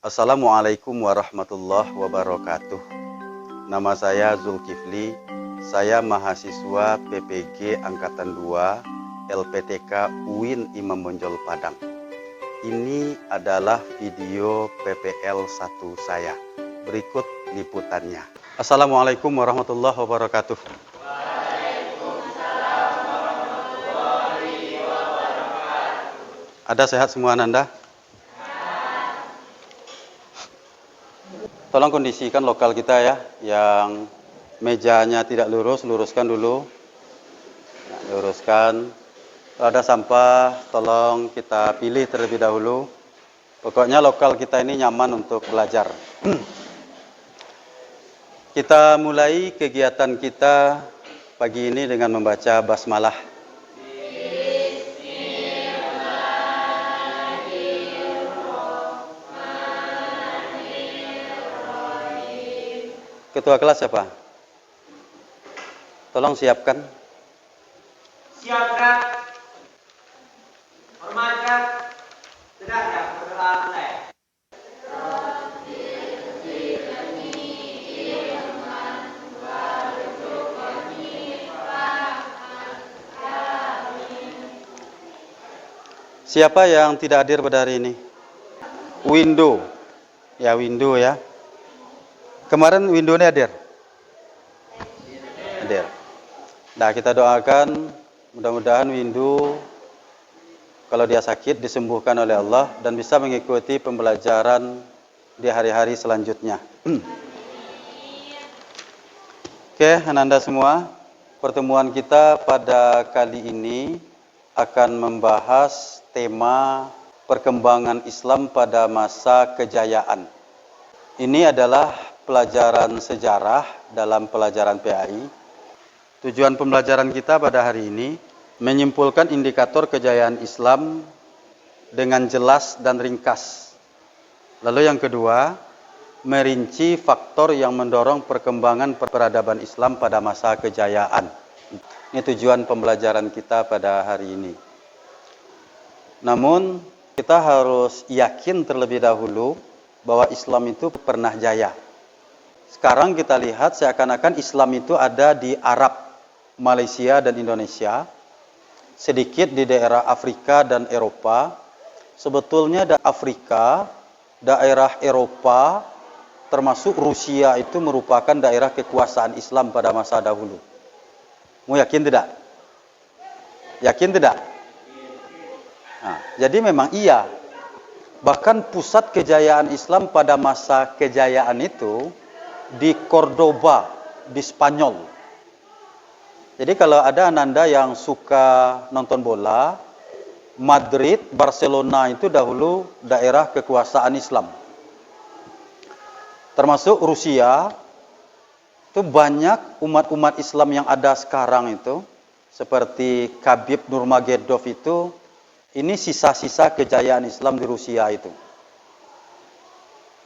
Assalamualaikum warahmatullahi wabarakatuh. Nama saya Zulkifli. Saya mahasiswa PPG Angkatan 2 LPTK UIN Imam Bonjol Padang. Ini adalah video PPL 1 saya. Berikut liputannya. Assalamualaikum warahmatullahi wabarakatuh. Ada sehat semua Nanda? Tolong kondisikan lokal kita ya, yang mejanya tidak lurus, luruskan dulu. Nah, luruskan. Kalau ada sampah, tolong kita pilih terlebih dahulu. Pokoknya lokal kita ini nyaman untuk belajar. Kita mulai kegiatan kita pagi ini dengan membaca basmalah. Ketua kelas siapa? Tolong siapkan. Siapkan. Hormatkan. Tidak ada perkenalan mulai. Siapa yang tidak hadir pada hari ini? Window. Ya, window ya. Kemarin window ini hadir? Hadir. Nah, kita doakan mudah-mudahan window kalau dia sakit disembuhkan oleh Allah dan bisa mengikuti pembelajaran di hari-hari selanjutnya. Oke, Ananda semua, pertemuan kita pada kali ini akan membahas tema perkembangan Islam pada masa kejayaan. Ini adalah pelajaran sejarah dalam pelajaran PAI. Tujuan pembelajaran kita pada hari ini menyimpulkan indikator kejayaan Islam dengan jelas dan ringkas. Lalu yang kedua, merinci faktor yang mendorong perkembangan peradaban Islam pada masa kejayaan. Ini tujuan pembelajaran kita pada hari ini. Namun, kita harus yakin terlebih dahulu bahwa Islam itu pernah jaya. Sekarang kita lihat seakan-akan Islam itu ada di Arab, Malaysia dan Indonesia, sedikit di daerah Afrika dan Eropa. Sebetulnya Afrika, daerah Eropa, termasuk Rusia itu merupakan daerah kekuasaan Islam pada masa dahulu. Mau yakin tidak? Yakin tidak? Nah, jadi memang iya. Bahkan pusat kejayaan Islam pada masa kejayaan itu di Cordoba, di Spanyol. Jadi kalau ada Ananda yang suka nonton bola, Madrid, Barcelona itu dahulu daerah kekuasaan Islam. Termasuk Rusia, itu banyak umat-umat Islam yang ada sekarang itu, seperti Khabib Nurmagomedov itu, ini sisa-sisa kejayaan Islam di Rusia itu.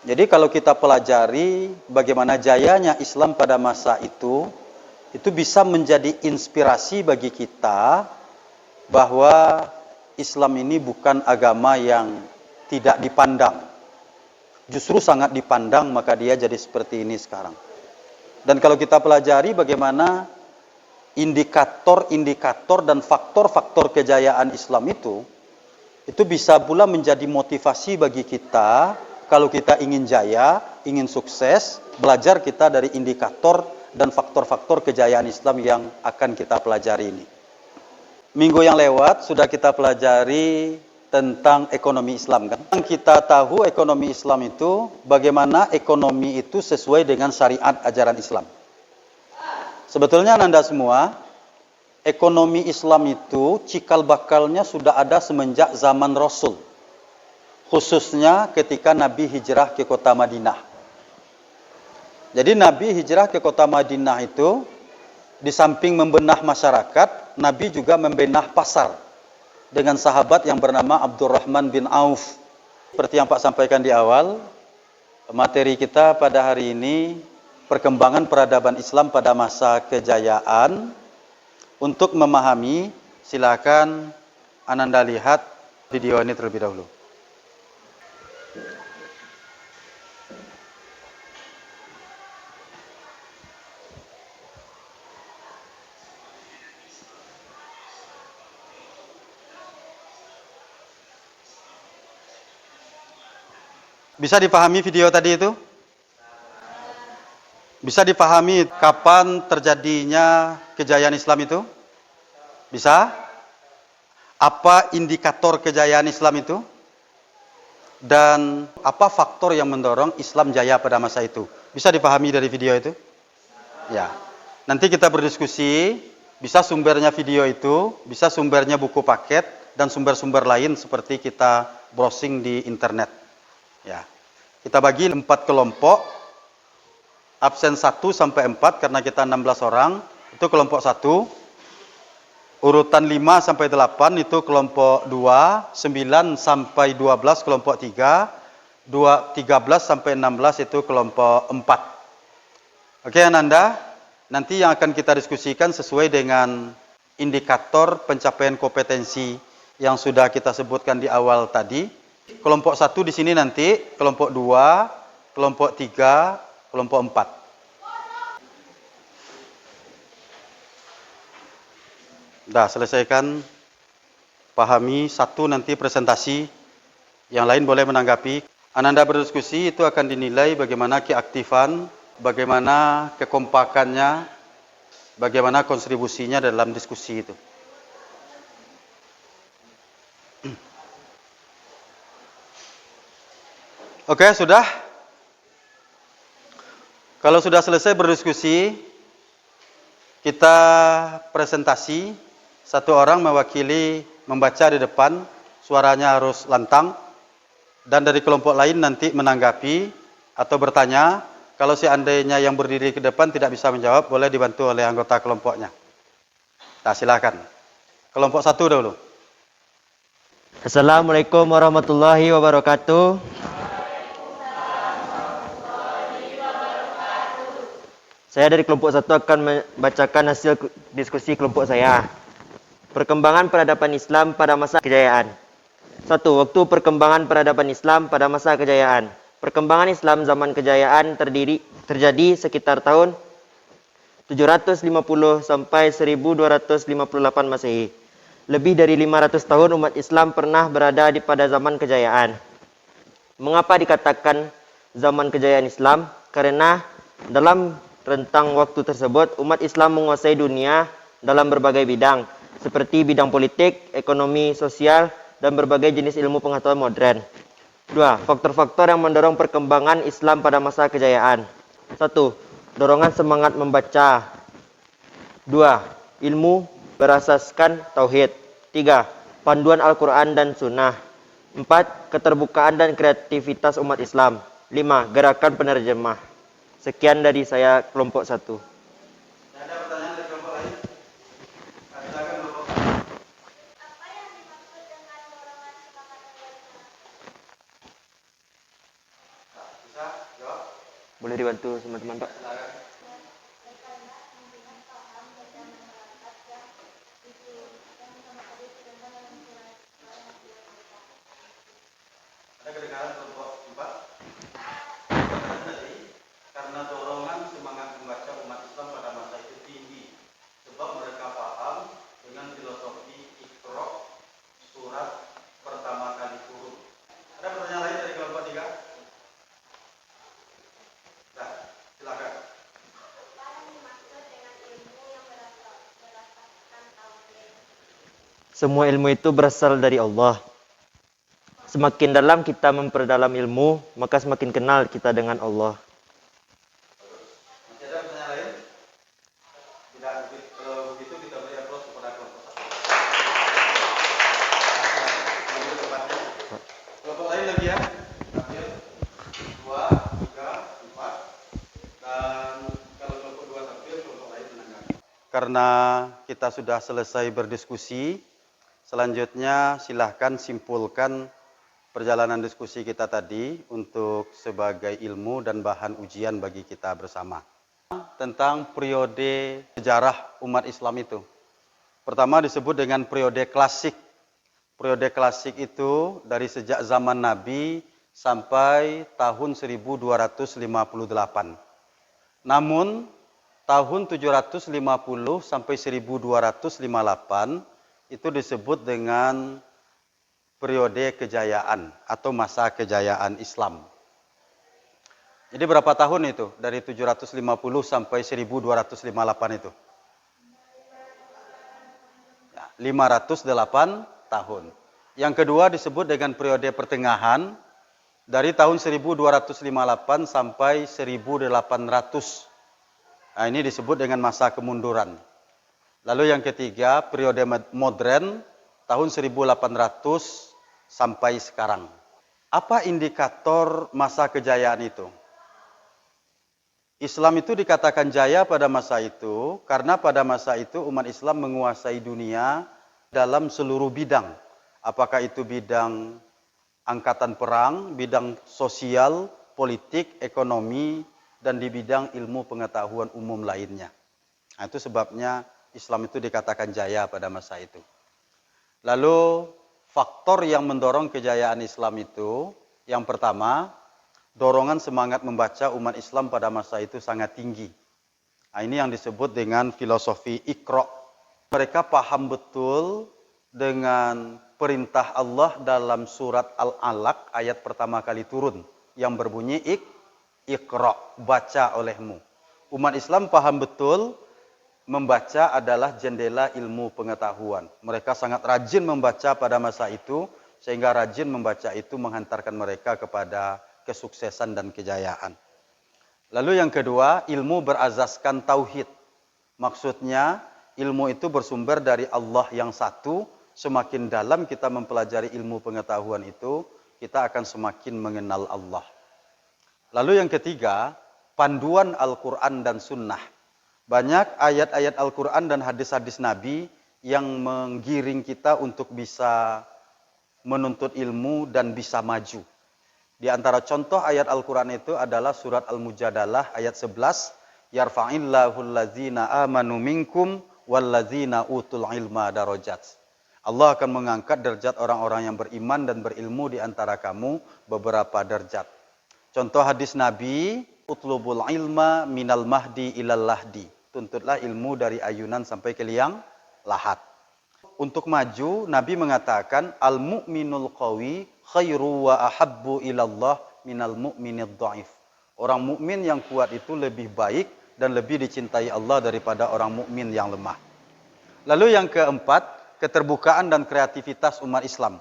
Jadi kalau kita pelajari bagaimana jayanya Islam pada masa itu bisa menjadi inspirasi bagi kita bahwa Islam ini bukan agama yang tidak dipandang. Justru sangat dipandang, maka dia jadi seperti ini sekarang. Dan kalau kita pelajari bagaimana indikator-indikator dan faktor-faktor kejayaan Islam itu bisa pula menjadi motivasi bagi kita. Kalau kita ingin jaya, ingin sukses, belajar kita dari indikator dan faktor-faktor kejayaan Islam yang akan kita pelajari ini. Minggu yang lewat sudah kita pelajari tentang ekonomi Islam kan. Kita tahu ekonomi Islam itu, bagaimana ekonomi itu sesuai dengan syariat ajaran Islam. Sebetulnya Anda semua, ekonomi Islam itu cikal bakalnya sudah ada semenjak zaman Rasul. Khususnya ketika Nabi hijrah ke kota Madinah. Jadi Nabi hijrah ke kota Madinah itu, di samping membenah masyarakat, Nabi juga membenah pasar dengan sahabat yang bernama Abdurrahman bin Auf. Seperti yang Pak sampaikan di awal, materi kita pada hari ini, perkembangan peradaban Islam pada masa kejayaan. Untuk memahami, silakan Ananda lihat video ini terlebih dahulu. Bisa dipahami video tadi itu? Bisa dipahami kapan terjadinya kejayaan Islam itu? Bisa? Apa indikator kejayaan Islam itu? Dan apa faktor yang mendorong Islam jaya pada masa itu? Bisa dipahami dari video itu? Ya. Nanti kita berdiskusi, bisa sumbernya video itu, bisa sumbernya buku paket, dan sumber-sumber lain seperti kita browsing di internet. Ya. Kita bagi 4 kelompok, absen 1 sampai 4 karena kita 16 orang, itu kelompok 1. Urutan 5 sampai 8 itu kelompok 2, 9 sampai 12 kelompok 3, 13 sampai 16 itu kelompok 4. Oke Ananda, nanti yang akan kita diskusikan sesuai dengan indikator pencapaian kompetensi yang sudah kita sebutkan di awal tadi. Kelompok 1 di sini nanti, kelompok 2, kelompok 3, kelompok 4. Dah, selesaikan. Pahami 1 nanti presentasi. Yang lain boleh menanggapi. Ananda berdiskusi itu akan dinilai bagaimana keaktifan, bagaimana kekompakannya, bagaimana kontribusinya dalam diskusi itu. Oke, sudah? Kalau sudah selesai berdiskusi, kita presentasi, satu orang mewakili membaca di depan, suaranya harus lantang, dan dari kelompok lain nanti menanggapi atau bertanya. Kalau seandainya yang berdiri ke depan tidak bisa menjawab, boleh dibantu oleh anggota kelompoknya. Nah, silakan. Kelompok 1 dulu. Assalamualaikum warahmatullahi wabarakatuh. Saya dari kelompok 1 akan membacakan hasil diskusi kelompok saya. Perkembangan peradaban Islam pada masa kejayaan. 1. Waktu perkembangan peradaban Islam pada masa kejayaan. Perkembangan Islam zaman kejayaan terjadi sekitar tahun 750 sampai 1258 Masehi. Lebih dari 500 tahun umat Islam pernah berada pada zaman kejayaan. Mengapa dikatakan zaman kejayaan Islam? Karena dalam rentang waktu tersebut umat Islam menguasai dunia dalam berbagai bidang, seperti bidang politik, ekonomi, sosial, dan berbagai jenis ilmu pengetahuan modern. 2. Faktor-faktor yang mendorong perkembangan Islam pada masa kejayaan. 1. Dorongan semangat membaca. 2. Ilmu berasaskan tauhid. 3. Panduan Al-Quran dan Sunnah. 4. Keterbukaan dan kreativitas umat Islam. 5. Gerakan penerjemah. Sekian dari saya kelompok 1. Ada pertanyaan dari kelompok lain? Silakan kelompok. Apa yang dimaksud dengan dorongan semangat membaca? Bisa jawab? Boleh dibantu teman-teman, Pak? Silakan. Karena membina paham dan masyarakat yang dituliskan sama tadi sedangkan dalam surat Ada kedengaran kelompok 4? Karena dorongan semangat membaca umat Islam pada masa itu tinggi, sebab mereka paham dengan filosofi Iqra, surat pertama kali turun. Ada pertanyaan lain dari kelompok 3? Nah, silakan. apa yang dimaksud dengan ilmu yang berasaskan tauhid? Semua ilmu itu berasal dari Allah. Semakin dalam kita memperdalam ilmu, maka semakin kenal kita dengan Allah. Masih ada pertanyaan lain? Tidak, kalau begitu kita beri aplaus kepada kelompok 1. Ambil tempatnya. Kelompok lain lagi ya? Ambil 2, 3, 4. Dan kalau kelompok 2 tampil, kelompok lain menanggapi. Karena kita sudah selesai berdiskusi, selanjutnya silahkan simpulkan perjalanan diskusi kita tadi untuk sebagai ilmu dan bahan ujian bagi kita bersama. Tentang periode sejarah umat Islam itu. Pertama disebut dengan periode klasik. Periode klasik itu dari sejak zaman Nabi sampai tahun 1258. Namun tahun 750 sampai 1258 itu disebut dengan periode kejayaan atau masa kejayaan Islam. Jadi berapa tahun itu? Dari 750 sampai 1258 itu? Ya, 508 tahun. Yang kedua disebut dengan periode pertengahan dari tahun 1258 sampai 1800. Nah, ini disebut dengan masa kemunduran. Lalu yang ketiga, periode modern tahun 1800 sampai sekarang. Apa indikator masa kejayaan itu? Islam itu dikatakan jaya pada masa itu karena pada masa itu umat Islam menguasai dunia dalam seluruh bidang. Apakah itu bidang angkatan perang, bidang sosial, politik, ekonomi, dan di bidang ilmu pengetahuan umum lainnya. Nah, itu sebabnya Islam itu dikatakan jaya pada masa itu. Lalu faktor yang mendorong kejayaan Islam itu, yang pertama, dorongan semangat membaca umat Islam pada masa itu sangat tinggi. Nah, ini yang disebut dengan filosofi Iqra. Mereka paham betul dengan perintah Allah dalam surat Al-Alaq ayat pertama kali turun yang berbunyi Iqra, baca olehmu. Umat Islam paham betul membaca adalah jendela ilmu pengetahuan. Mereka sangat rajin membaca pada masa itu sehingga rajin membaca itu menghantarkan mereka kepada kesuksesan dan kejayaan. Lalu yang kedua, ilmu berazaskan tauhid. Maksudnya, ilmu itu bersumber dari Allah yang satu. Semakin dalam kita mempelajari ilmu pengetahuan itu, kita akan semakin mengenal Allah. Lalu yang ketiga, panduan Al-Quran dan Sunnah. Banyak ayat-ayat Al-Quran dan hadis-hadis Nabi yang menggiring kita untuk bisa menuntut ilmu dan bisa maju. Di antara contoh ayat Al-Quran itu adalah surat Al-Mujadalah ayat 11. Yarfa'illahu allazina amanu minkum wallazina utul ilma darajat. Allah akan mengangkat derajat orang-orang yang beriman dan berilmu di antara kamu beberapa derajat. Contoh hadis Nabi, utlubul ilma minal mahdi ilal lahdi. Tuntutlah ilmu dari ayunan sampai ke liang lahat. Untuk maju, Nabi mengatakan, al-mu'minul qawi khairu wa ahabbu ilallah minal mu'minid dha'if. Orang mukmin yang kuat itu lebih baik dan lebih dicintai Allah daripada orang mukmin yang lemah. Lalu yang keempat, keterbukaan dan kreativitas umat Islam.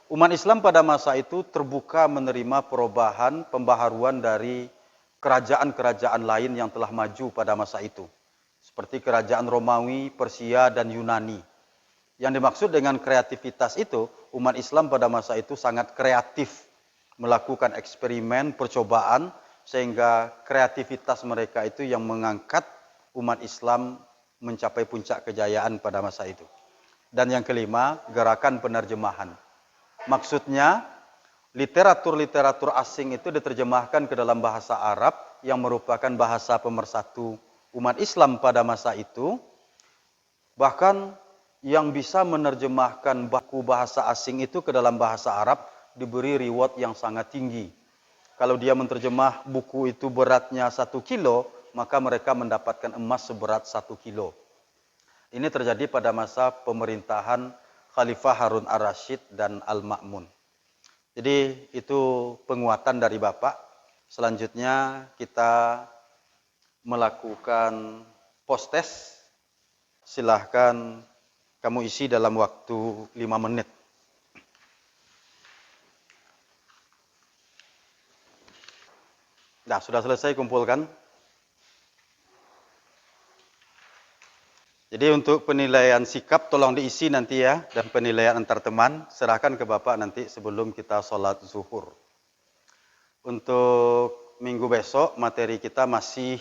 Umat Islam pada masa itu terbuka menerima perubahan, pembaharuan dari kerajaan-kerajaan lain yang telah maju pada masa itu. Seperti kerajaan Romawi, Persia, dan Yunani. Yang dimaksud dengan kreativitas itu, umat Islam pada masa itu sangat kreatif. Melakukan eksperimen, percobaan, sehingga kreativitas mereka itu yang mengangkat umat Islam mencapai puncak kejayaan pada masa itu. Dan yang kelima, gerakan penerjemahan. Maksudnya, literatur-literatur asing itu diterjemahkan ke dalam bahasa Arab yang merupakan bahasa pemersatu umat Islam pada masa itu. Bahkan yang bisa menerjemahkan baku bahasa asing itu ke dalam bahasa Arab diberi reward yang sangat tinggi. Kalau dia menerjemah buku itu beratnya 1 kilo, maka mereka mendapatkan emas seberat 1 kilo. Ini terjadi pada masa pemerintahan Khalifah Harun ar-Rasyid dan Al-Ma'mun. Jadi itu penguatan dari Bapak. Selanjutnya kita melakukan post-test. Silahkan kamu isi dalam waktu 5 menit. Nah, sudah selesai kumpulkan. Jadi untuk penilaian sikap tolong diisi nanti ya. Dan penilaian antar teman serahkan ke Bapak nanti sebelum kita sholat zuhur. Untuk minggu besok materi kita masih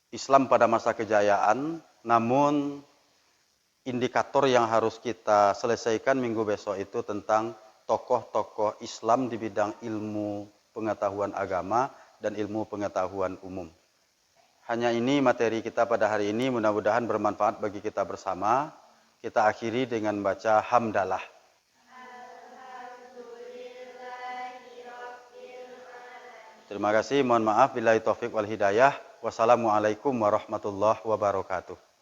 Islam pada masa kejayaan. Namun indikator yang harus kita selesaikan minggu besok itu tentang tokoh-tokoh Islam di bidang ilmu pengetahuan agama dan ilmu pengetahuan umum. Hanya ini materi kita pada hari ini, mudah-mudahan bermanfaat bagi kita bersama. Kita akhiri dengan baca hamdalah. Terima kasih, mohon maaf, billahi taufik wal hidayah. Wassalamualaikum warahmatullahi wabarakatuh.